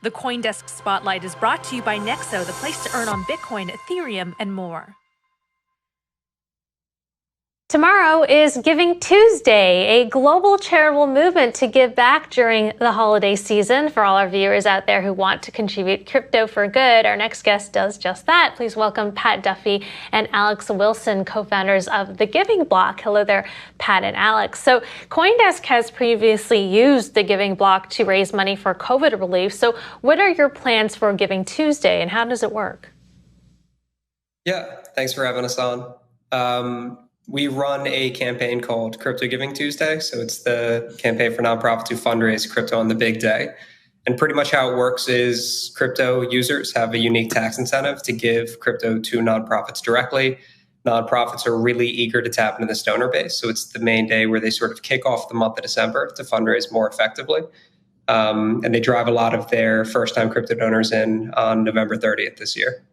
The CoinDesk Spotlight is brought to you by Nexo, the place to earn on Bitcoin, Ethereum, and more. Tomorrow is Giving Tuesday, a global charitable movement to give back during the holiday season. For all our viewers out there who want to contribute crypto for good, our next guest does just that. Please welcome Pat Duffy and Alex Wilson, co-founders of The Giving Block. Hello there, Pat and Alex. So CoinDesk has previously used the Giving Block to raise money for COVID relief. So what are your plans for Giving Tuesday and how does it work? Yeah, thanks for having us on. We run a campaign called Crypto Giving Tuesday. So it's the campaign for nonprofits who fundraise crypto on the big day. And pretty much how it works is crypto users have a unique tax incentive to give crypto to nonprofits directly. Nonprofits are really eager to tap into this donor base. So it's the main day where they sort of kick off the month of December to fundraise more effectively. And they drive a lot of their first-time crypto donors in on November 30th this year.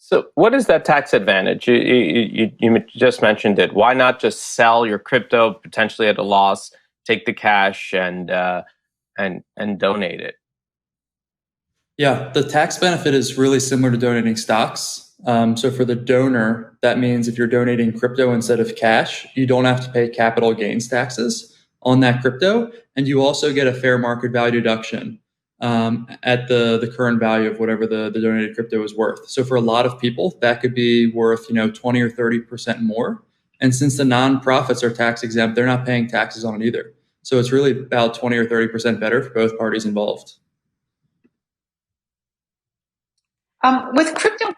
So what is that tax advantage? You just mentioned it. Why not just sell your crypto potentially at a loss, take the cash and donate it? Yeah, the tax benefit is really similar to donating stocks. So for the donor, that means if you're donating crypto instead of cash, you don't have to pay capital gains taxes on that crypto. And you also get a fair market value deduction at the current value of whatever the donated crypto is worth. So for a lot of people, that could be worth 20 or 30% more. And since the nonprofits are tax exempt, they're not paying taxes on it either. So it's really about 20 or 30% better for both parties involved. With crypto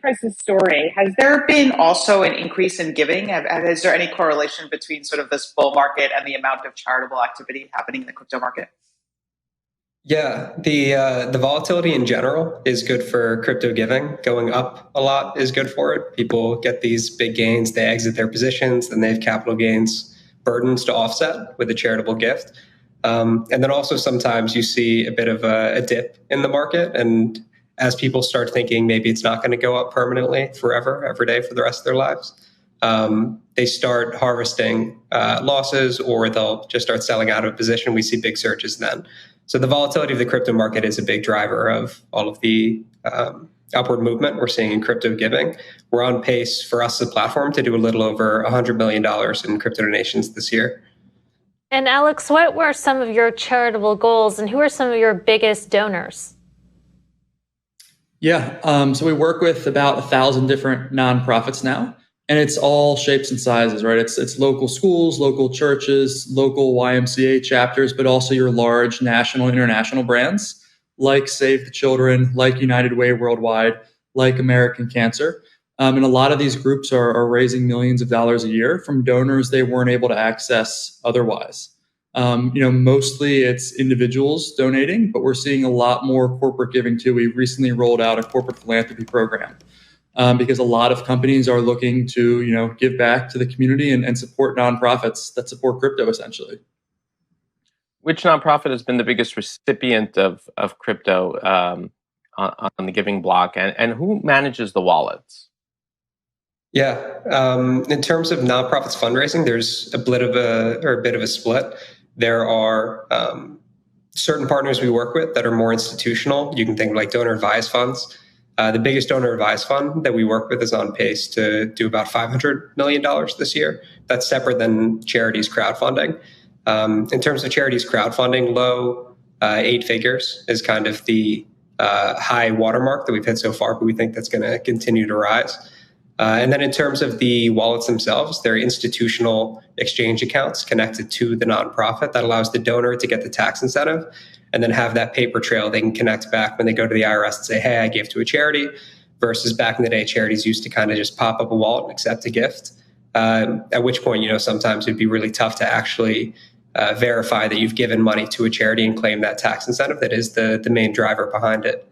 prices soaring, has there been also an increase in giving? Is there any correlation between sort of this bull market and the amount of charitable activity happening in the crypto market? Yeah, the volatility in general is good for crypto giving. Going up a lot is good for it. People get these big gains, they exit their positions, then they have capital gains burdens to offset with a charitable gift. And then also sometimes you see a bit of a dip in the market. And as people start thinking maybe it's not going to go up permanently forever, every day for the rest of their lives, they start harvesting losses or they'll just start selling out of a position. We see big surges then. So the volatility of the crypto market is a big driver of all of the upward movement we're seeing in crypto giving. We're on pace for us as a platform to do a little over $100 million in crypto donations this year. And Alex, what were some of your charitable goals and who are some of your biggest donors? Yeah, so we work with about 1,000 different nonprofits now. And it's all shapes and sizes, right? It's local schools, local churches, local YMCA chapters, but also your large national and international brands like Save the Children, like United Way Worldwide, like American Cancer. And a lot of these groups are raising millions of dollars a year from donors they weren't able to access otherwise. Mostly it's individuals donating, but we're seeing a lot more corporate giving too. We recently rolled out a corporate philanthropy program. Because a lot of companies are looking to, give back to the community and support nonprofits that support crypto, essentially. Which nonprofit has been the biggest recipient of crypto on the Giving Block, and who manages the wallets? Yeah, in terms of nonprofits fundraising, there's a bit of a split. There are certain partners we work with that are more institutional. You can think of like donor advised funds. The biggest donor advised fund that we work with is on pace to do about $500 million this year. That's separate than charities crowdfunding. In terms of charities crowdfunding, low 8 figures is kind of the high watermark that we've hit so far, but we think that's going to continue to rise. And then in terms of the wallets themselves, they're institutional exchange accounts connected to the nonprofit that allows the donor to get the tax incentive and then have that paper trail they can connect back when they go to the IRS and say, hey, I gave to a charity, versus back in the day, charities used to kind of just pop up a wallet and accept a gift. At which point, sometimes it'd be really tough to actually verify that you've given money to a charity and claim that tax incentive that is the main driver behind it.